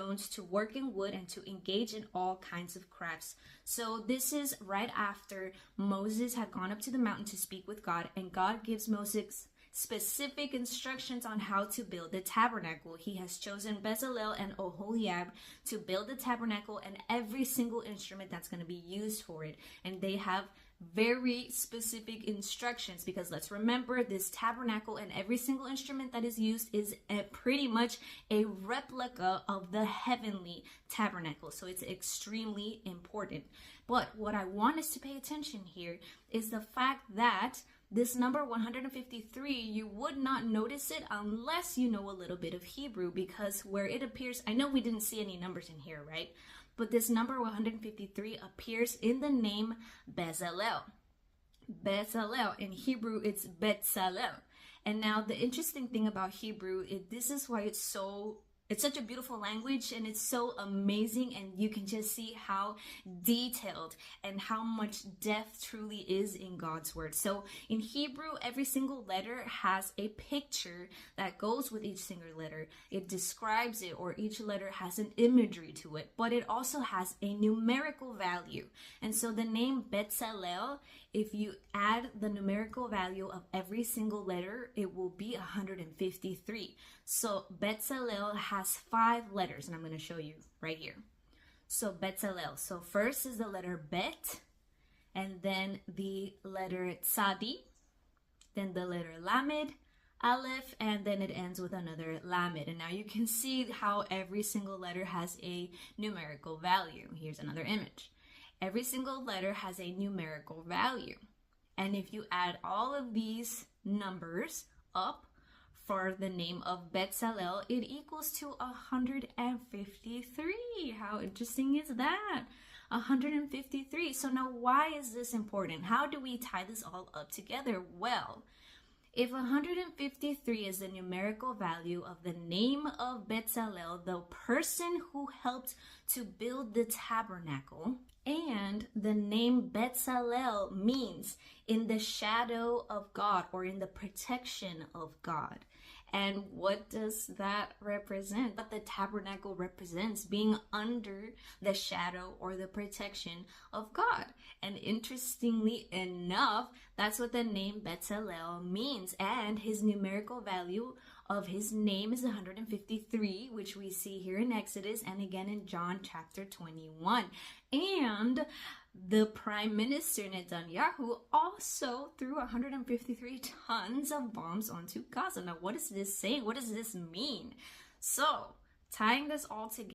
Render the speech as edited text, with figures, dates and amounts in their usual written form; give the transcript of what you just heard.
stones, to work in wood, and to engage in all kinds of crafts. So this is right after Moses had gone up to the mountain to speak with God, and God gives Moses specific instructions on how to build the tabernacle. He has chosen Bezalel and Oholiab to build the tabernacle and every single instrument that's going to be used for it. And they have very specific instructions, because let's remember, this tabernacle and every single instrument that is used is pretty much a replica of the heavenly tabernacle. So it's extremely important. But what I want us to pay attention here is the fact that this number 153, you would not notice it unless you know a little bit of Hebrew, because where it appears, I know we didn't see any numbers in here, right? But this number 153 appears in the name Bezalel. Bezalel. In Hebrew, it's Betzalel. And now the interesting thing about Hebrew, this is why it's such a beautiful language, and it's so amazing, and you can just see how detailed and how much depth truly is in God's word. So in Hebrew, every single letter has a picture that goes with each single letter. It describes it, or each letter has an imagery to it, but it also has a numerical value. And so the name Betzalel, if you add the numerical value of every single letter, it will be 153. So Betzalel has 5 letters, and I'm going to show you right here. So Betzalel. So first is the letter Bet, and then the letter Tzadi, then the letter Lamed, Aleph, and then it ends with another Lamed. And now you can see how every single letter has a numerical value. Here's another image. Every single letter has a numerical value. And if you add all of these numbers up for the name of Betzalel, it equals to 153. How interesting is that? 153. So now why is this important? How do we tie this all up together? Well, if 153 is the numerical value of the name of Betzalel, the person who helped to build the tabernacle, and the name Betzalel means in the shadow of God, or in the protection of God. And what does that represent? What the tabernacle represents, being under the shadow or the protection of God. And interestingly enough, that's what the name Betzalel means. And his numerical value of his name is 153, which we see here in Exodus and again in John chapter 21. And the Prime Minister Netanyahu also threw 153 tons of bombs onto Gaza. Now, what is this saying? What does this mean? So, tying this all together,